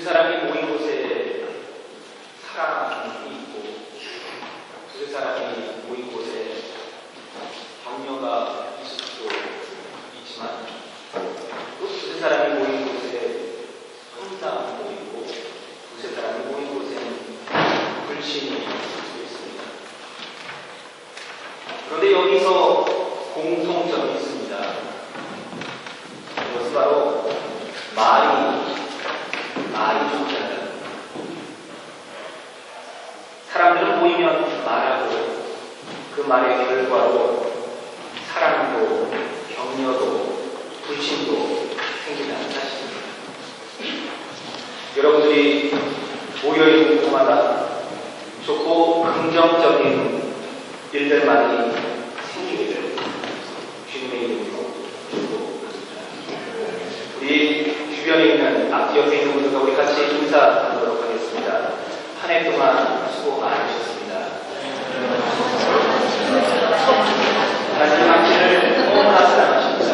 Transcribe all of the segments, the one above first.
사람이 모인 곳에 사랑이 있고, 두세 사람이 모인 곳에 격려가 있을 수도 있지만, 또 두세 사람이 모인 곳에 혼담이 모이고, 두세 사람이 모인 곳에는 불신이 있을 수 있습니다. 그런데 여기서 공통점이 있습니다. 그것은 바로 말이 좋지 않아요. 사람들은 모이면 말하고 그 말의 결과로 사랑도 격려도 불신도 생긴다는 사실입니다. 여러분들이 모여있는 곳마다 좋고 긍정적인 일들만이 생기기를 주님의 이름으로 축복합니다. 우리 주변에 있는 앞뒤 옆에 있는 분들과 우리 같이 인사 나누도록 하겠습니다. 한 해 동안 수고 많으셨습니다. 하나님 당신을 너무나 사랑하십니다.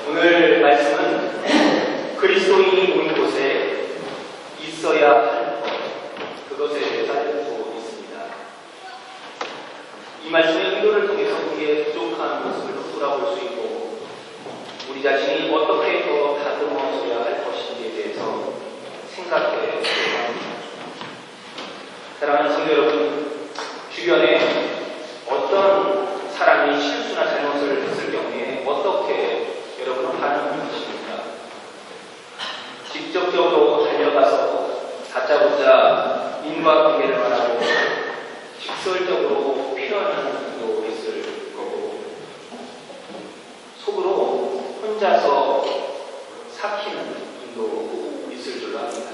오늘 말씀은 그리스도인이 모인 곳에 있어야 할 것, 그것에 대해서 알고 있습니다. 이 말씀의 의도를 통해서 우리의 부족한 모습을 돌아볼 수 있고, 우리 자신이 어떻게 더 다듬어져야 할 것인지에 대해서 생각해 보려고 합니다. 사랑하는 성도 여러분, 주변에 어떤 사람이 실수나 잘못을 했을 경우에 어떻게 여러분은 반응하십니까? 직접적으로 달려가서 다짜고짜 인과관계를 말하고 직설적으로 표현하는 분도 있을 거고, 속으로 혼자서 삭히는 분도 있을 줄로 압니다.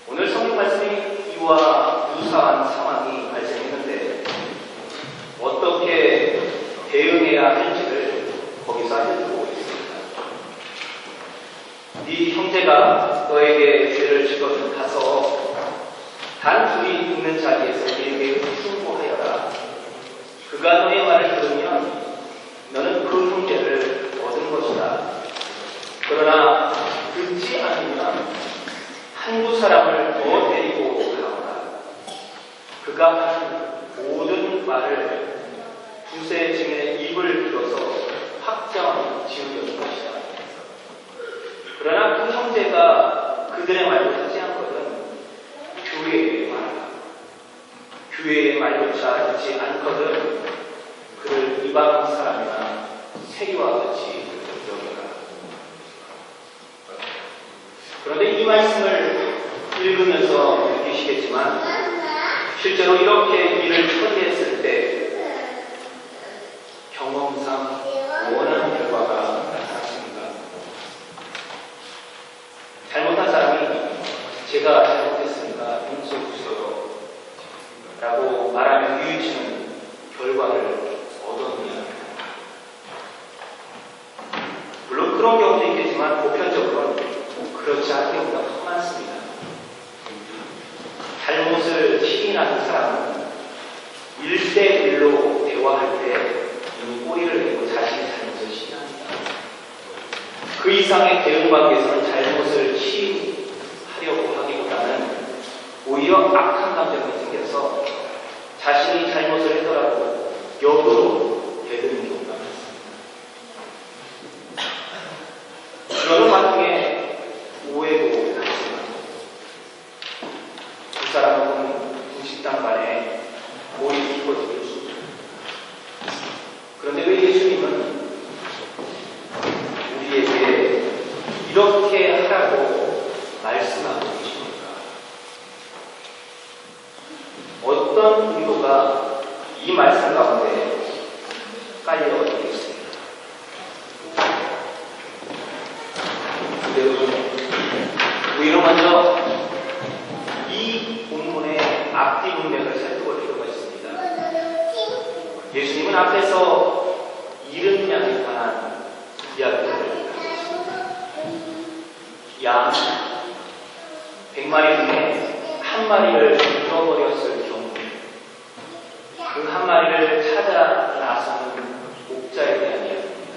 오늘 성경 말씀이 이와 유사한 상황이 발생했는데 어떻게 대응해야 할지를 거기서 알려주고 있습니다. 네 형제가 너에게 죄를 짓거든 가서 단 둘이 있는 자리에서 그에게 충고하여라. 그가 너의 말을 들으면 너는 그 형제를 얻은 것이다. 그러나 듣지 않으면 한두 사람을 더 데리고 가거라. 그가 하는 모든 말을 두세 증인의 입을 들어서 확정 지으려는 것이다. 그러나 그 형제가 그들의 말도 하지 않거든 교회의 말이다. 교회의 말조차 듣지 않거든 그를 이방 사람이나 세리와 같이 여겨라. 그런데 이 말씀을 읽으면서 느끼시겠지만 실제로 이렇게 일을 처리했을 때 경험상 원하는 결과가 나타났습니다. 잘못한 사람이 제가 잘못했으니까 용서해 주세요 라고 말하면 뉘우치는 결과를 얻었느냐. 물론 그런 경우도 있겠지만 보편적으로는 그렇지 않은 경우가 더 많습니다. 잘못을 시인하는 사람은 1대1로 대화할 때 이미 꼬리를 내고 자신의 잘못을 시인합니다. 그 이상의 대응관계에서는 잘못을 시인하려고 하기보다는 오히려 악한 감정이 생겨서 자신이 잘못을 했더라도 역으로 되드는 경우가 많습니다. 그런 와중에 오해도 많습니다. 두 사람은 음식당 간에 몰이 깊어질 수 있습니다. 그런데 왜 예수님은 우리에게 이렇게 하라고 말씀하고 계십니까? 어떤 의도가 이 말씀 가운데 깔려 있겠습니다. 여러분, 우리는 먼저 이 본문의 앞뒤 문맥을 살펴볼 필요가 있습니다. 예수님은 앞에서 잃은 양에 관한 이야기를 하셨습니다. 양 100마리 중에 한 마리를 잃어버렸을 경우 그 한 마리를 찾아 나서는 목자에 대한 이야기입니다.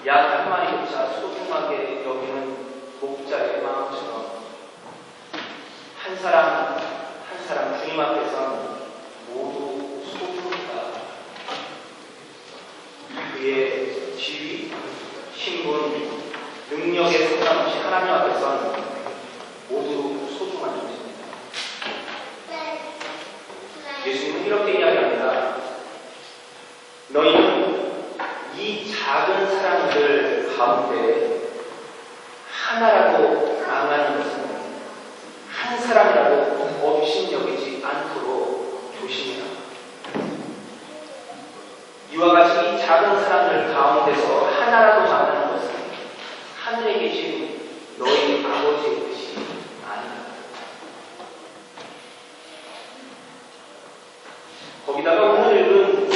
양 한 마리조차 소중하게 여기는 목자의 마음처럼 한 사람 한 사람 주님 앞에선 모두 소중하다. 그의 지위, 신분, 능력에 상관없이 하나님 앞에선 모두 소중한 존재입니다. 예수님은 이렇게 이야기합니다. 너희는 이 작은 사람들 가운데 하나라도 망하는 것은 한 사람이라도 업신여기지 않도록 조심해라. 이와 같이 이 작은 사람들 가운데서 하나라도 망하는 것은 하늘에 계신 너희 아버지의 뜻이 아니다. 거기다가 오늘 읽은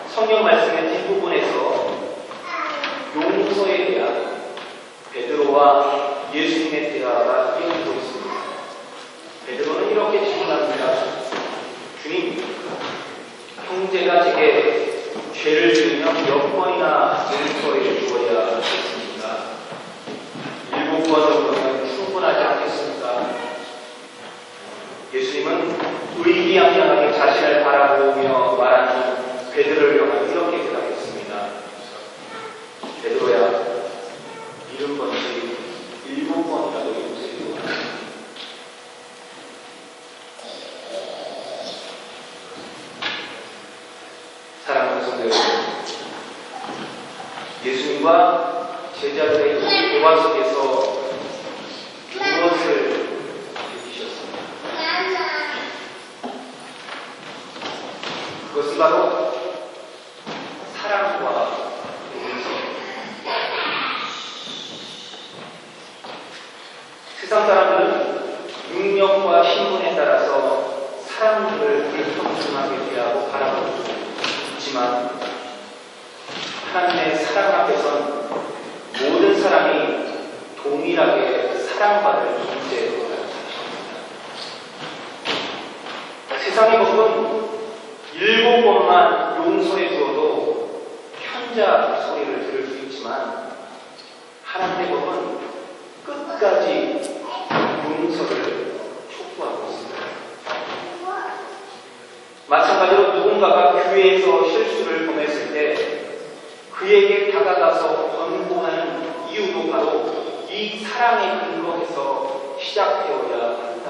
성경 말씀의 뒷부분에서 용서에 대한 베드로와 예수님의 대화가 이어지고 있습니다. 베드로는 이렇게 질문합니다. 주님, 형제가 제게 죄를 지으면 몇 번이나 용서해 주어야 하겠습니까? 7번 정도면 충분하지 않겠습니까? 예수님은 의기양양하게 자신을 바라보며 말하는 베드로를 향해 이렇게 대답했습니다. 베드로야, 70번씩 7번이라도 용서해 주어라. 사랑하는 성도 여러분, 예수님과 제자들의 대화 속에서 무엇을 느끼셨습니까? 그것은 바로 사랑과 용서. 세상 사람들은 능력과 신분에 따라서 사람들을 불평등하게 대하고 바라보고 있지만 하나님의 사랑 앞에선 모든 사람이 동일하게 사랑받을 존재로 살아갑니다. 세상의 법은 7번만 용서해 주어도 현자 소리를 들을 수 있지만 하나님의 법은 끝까지 용서를 촉구하고 있습니다. 마찬가지로 누군가가 교회에서 실수를 범했을 때 그에게 다가가서 권고하는 이유도 바로 이 사랑의 근거에서 시작되어야 한다.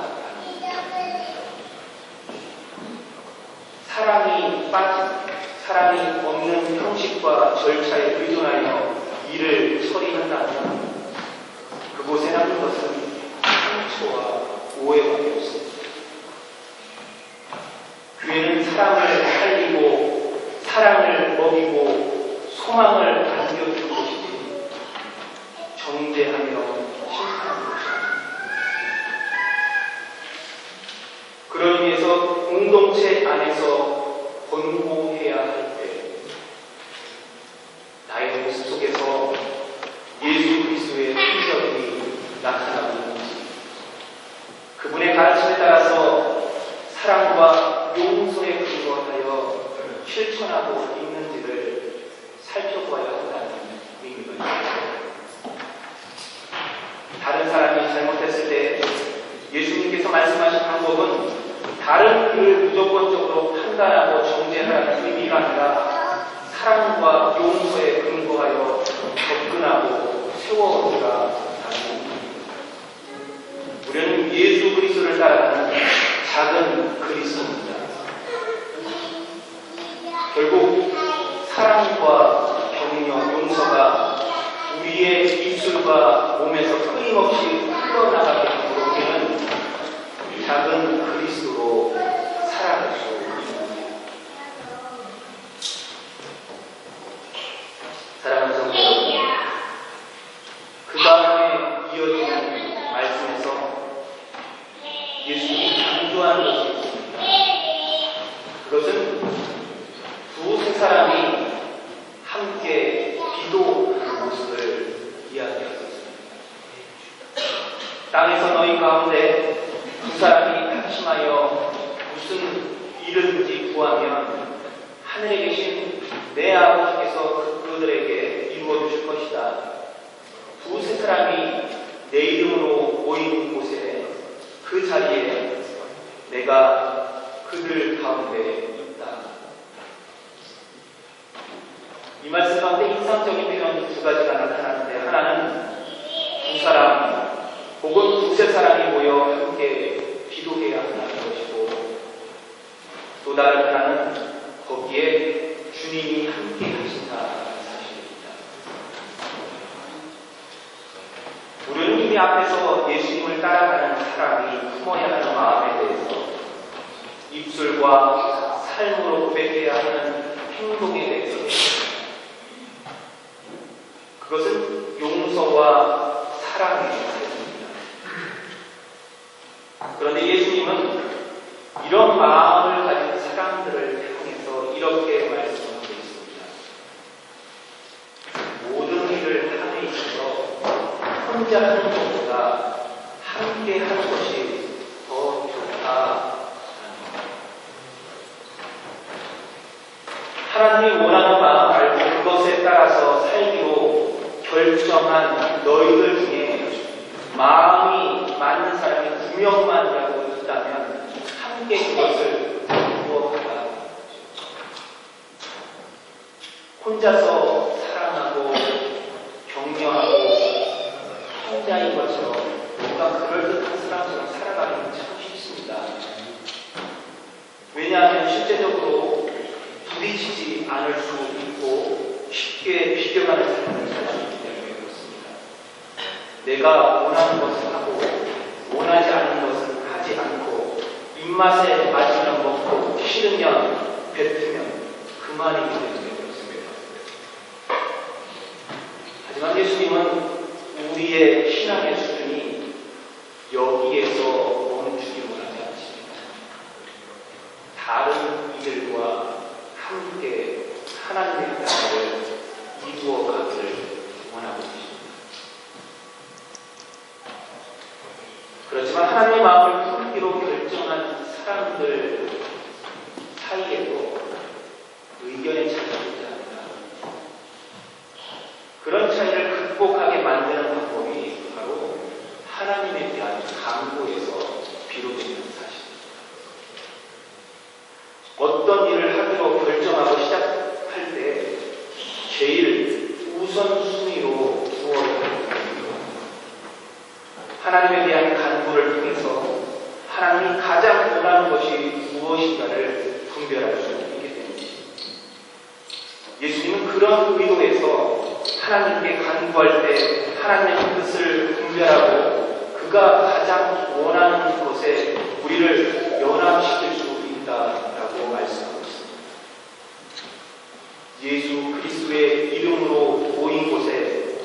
사랑이 빠진, 사랑이 없는 형식과 절차에 의존하여 일을 처리한다면 그곳에 남는 것은 상처와 오해밖에 없습니다. 교회는 사랑을 살리고 사랑을 먹이고 소망을 안겨주는 곳이지 정죄하며 심판하는 곳입니다. 그런 의미에서 공동체 안에서 권고해야 할 때 나의 모습 속에서 예수 그리스도의 흔적이 나타나고 있는지, 그분의 가르침에 따라서 사랑과 용서에 근거하여 실천하고 있는지를 살펴보아야 한다는 의미가 있습니다. 다른 사람이 잘못했을 때 예수님께서 말씀하신 방법은 다른 그를 무조건적으로 판단하고 정죄하라는 의미가 아니라 사랑과 용서에 근거하여 접근하고 세워오기가 합니다. 우리는 예수 그리스도를 따라가는 작은 그리스도입니다. 결국 사랑과 격려, 용서가 우리의 입술과 몸에서 끊임없이 흘러나가게 하도록 우리는 작은 그리스도로 살아갈 수 있습니다. 사랑하는 성도 여러분, 그 다음에 이어지는 말씀에서 예수님이 강조하는 것이 있습니다. 그것은 두세 사람이 함께 기도하는 모습을 이야기하고 있습니다. 땅에서 너희 가운데 두 사람이 합심하여 무슨 일을든지 구하면 하늘에 계신 내 아버지께서 그들에게 이루어 주실 것이다. 두세 사람이 내 이름으로 모이는 곳에 그 자리에 내가 그들 가운데 있다. 이 말씀 가운데 인상적인 표현 두 가지가 나타나는데, 하나는 두 사람 혹은 두세 사람이 모여 함께 기도해야 한다는 것이고, 또 다른 하나는 거기에 주님이 함께 하신다는 사실입니다. 우리는 이미 앞에서 예수님을 따라가는 사람이 품어야 하는 마음에 대해서, 입술과 삶으로 고백해야 하는 행동에 대해서, 그것은 용서와 사랑의 삶입니다. 그런데 예수님은 이런 마음을 가진 사람들을 향해서 이렇게 말씀하고 있습니다. 모든 일을 함에 있어서 혼자 하는 것보다 함께 하는 것이 더 좋다. 하나님이 원하는 마음을 알고 그것에 따라서 살기로 결정한 너희들 중에 마음이 맞는 사람이 9명만이라고 있다면 함께 그것을 이루어가라. 혼자서 사랑하고 격려하고 혼자인 것처럼 뭔가 그럴듯한 사람처럼 살아가기는 참 쉽습니다. 왜냐하면 실제적으로 부딪히지 않을 수 있고 쉽게 비껴가는 삶을 살 수 있기 때문에 그렇습니다. 내가 원하는 것을 하고 원하지 않는 것을 하지 않고 입맛에 맞으면 먹고 싫으면 뱉으면 그만이기 때문에 그렇습니다. 하지만 예수님은 우리의 신앙의 수준이 여기에서 멈추기 원하지 않습니다. 다른 이들과 함께 하나님의 나라를 이루어가기를 원하고 계십니다. 그렇지만 하나님의 마음을 품기로 결정한 사람들 사이에도 의견의 차이가 있답니다. 그런 차이를 극복하게 만드는 방법이 바로 하나님에 대한 강구에서 비롯되는 사실입니다. 어떤 일을 하기로 결정하고 시작할 때 제일 우선순위로 두어야 합니다. 하나님에 대한 간구를 통해서 하나님이 가장 원하는 것이 무엇인가를 분별할 수 있게 됩니다. 예수님은 그런 의도에서 하나님께 간구할 때 하나님의 뜻을 분별하고 그가 가장 원하는 것에 우리를 연합시킬 수 있다라고 말씀하고 있습니다. 예수 그리스도의 이름으로 모인 곳에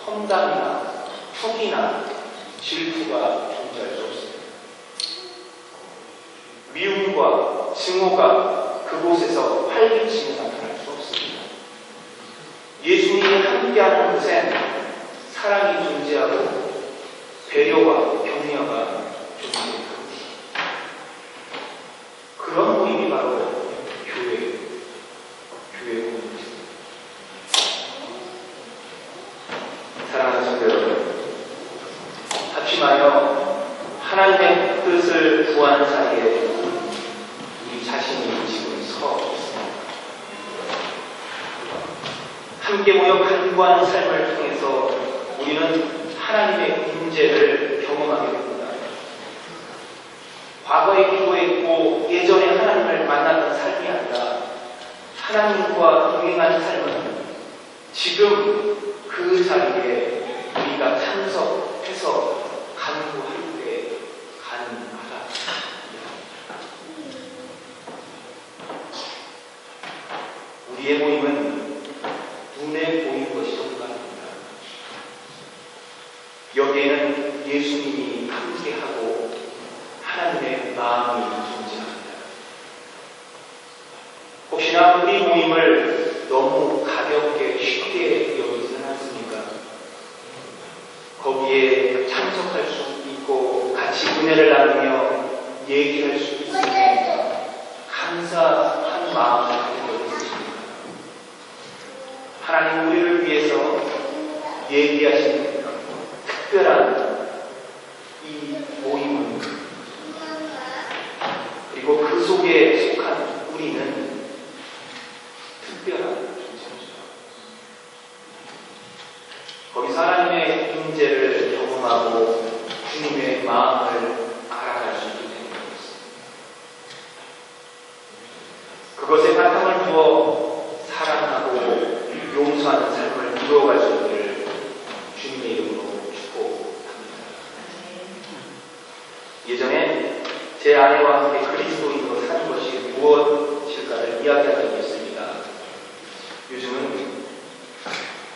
험담이나 턱이나 질투가 존재할 수 없습니다. 미움과 증오가 그곳에서 활기치게 나타날 수 없습니다. 예수님이 함께하는 곳엔 사랑이 존재하고 배려와 격려가 존재합니다. 그런 모임이 바로 교회 모임입니다. 사랑하는 성도 여러분, 합심하여 하나님의 뜻을 구하는 자리에 우리 자신이 지금 서 있습니다. 함께 모여 간구하는 삶을 통해서 우리는 하나님의 임재를 경험하게 됩니다. 과거에 기도했고 예전에 하나님을 만났던 삶이 아니라 하나님과 동행하는 삶은 지금 그 자리에 우리가 참석해서 간구할 때 가능하다. 우리의 모임은 눈에 보이는 것이 불가합니다. 여기에는 예수님이 함께하고 하나님의 마음이 존재합니다. 혹시나 우리 모임을 너무 가볍게 쉽게 여기지는 않습니까? 거기에 참석할 수 있고 같이 은혜를 나누며 얘기할 수 있으니 감사한 마음을 가지고 있으십니까? 하나님 우리를 위해서 예비하신 특별한 이 모임은, 그리고 그 속에 속한 우리는 특별한 존재죠. 거기서 하나님의 임재를 경험하고 주님의 마음을 알아갈 수 있게 되는 것입니다. 그것에 바탕을 두어 사랑하고 용서하는 삶을 이루어갈 수 있기를 주님의 이름으로 축복합니다. 예전에 제 아내와 함께 그리스도인으로 사는 것이 무엇일까를 이야기한 적이 있습니다. 요즘은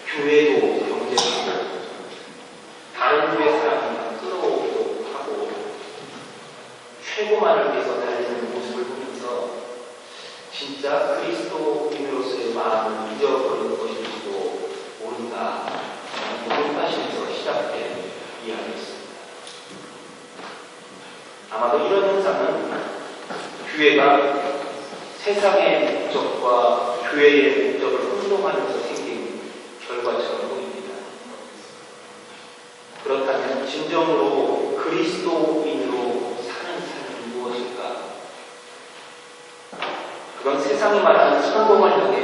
교회도 경쟁하고 다른 교회 사람이 끌어오기도 하고 최고만을 위해서 달리는 모습을 보면서 진짜 그리스도인으로서의 마음을 잊어버리는 것일지도 모른다 하는 하시면서 시작된 이야기였습니다. 아마도 이런 현상은 교회가 세상의 목적과 교회의 목적을 혼동하면서 생긴 결과처럼 보입니다. 그렇다면 진정으로 그리스도인으로 사는 삶은 무엇일까? 그건 세상이 말하는 성공을 향해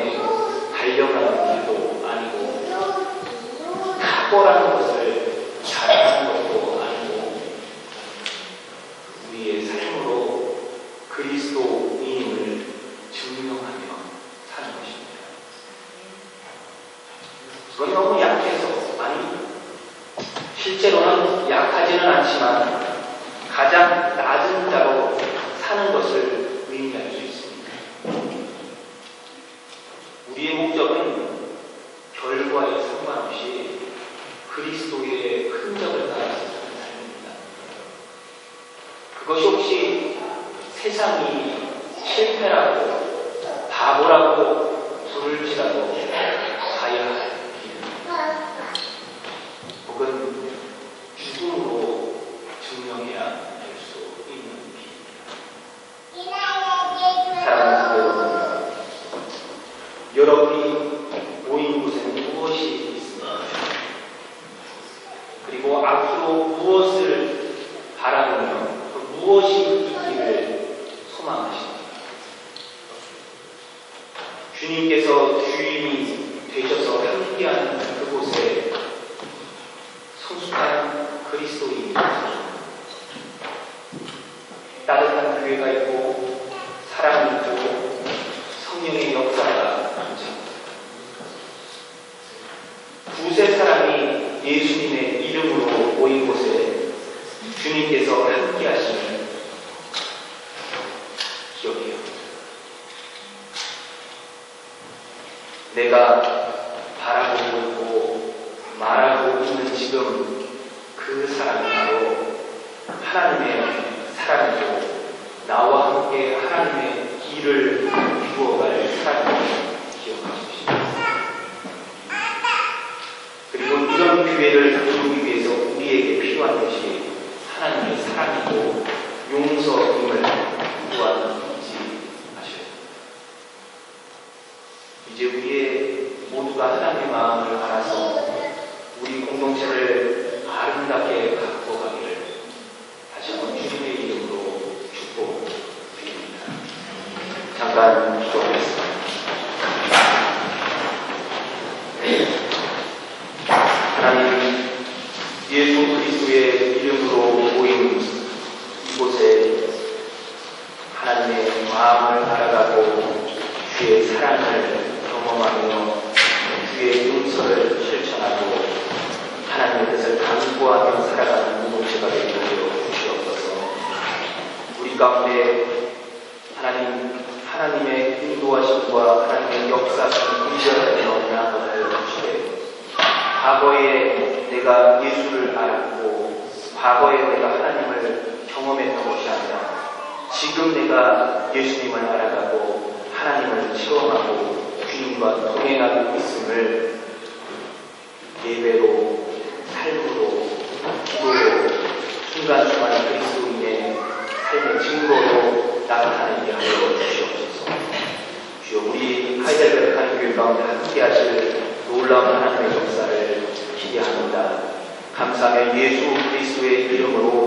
달려가는 길도 아니고 탁월한 것을 잘하는 것도 아니고 우리의 삶으로 그리스도인임을 증명하며 사는 것입니다. 그건 너무 약해서, 아니 실제로는 약하지는 않지만 가장 낮은 자로 사는 것을 의미할 수 있습니다. 우리의 목적은 결과에 상관없이 그리스도의 흔적을 따라서 사는 삶입니다. 그것이 혹시 세상이 실패라고 바보라고 부를지라도 가야 할 길입니다. 혹은 죽음으로 증명해야 될 수 있는 길입니다. 사랑하는 여러분, 여러분이 모인 곳에는 무엇이 있습니까? 그리고 앞으로 무엇을 바라보며 무엇이 있기를 소망하십니까? 주님께서 주인이 되셔서 함께하는 그곳에 성숙한 그리스도인이 따뜻한 교회가 있고 사랑이 있고 성령의 역사가 존재합니다. 두세 사람이 예수님의 이름으로 모인 곳에 주님께서 함께 하시는 기억이에요. 내가 바라보고 있고 말하고 있는 지금 그 사람이 바로 하나님의 사랑이고 나와 함께 하나님의 길을 이루어갈 사람을 기억하십시오. 그리고 이런 교회를 이루기 위해서 우리에게 필요한 것이 하나님의 사랑이고 용서임을 또한 잊지 마셔야 합니다. 이제 우리의 모두가 하나님의 마음을 알아서 우리 공동체를 아름답게 갖고 가기를 다시 한번 주님의 이름으로 축복드립니다. 잠깐 기도하겠습니다. 하나님, 예수 그리스도의 이름으로 모인 이곳에 하나님의 마음을 알아가고 주의 사랑을 경험하며 주의 용서를 실천하고 하나님의 뜻을 강구하며 살아가는 공동체가 되게 하여 주시옵소서. 우리 가운데 하나님의 인도하심과 하나님의 역사를 의지하며 나아가는 주시되 과거에 내가 예수를 알았고 과거에 내가 하나님을 경험했던 것이 아니라 지금 내가 예수님을 알아가고 하나님을 체험하고 주님과 동행하고 있음을 예배로, 삶으로, 기도로, 순간순간 그리스도인의 삶의 증거로 나타나게 하여 주시옵소서. 주여, 우리 하이델베르크 교회 가운데 함께 하실 놀라운 하나님의 역사를 기대합니다. 감사하며 예수 그리스도의 이름으로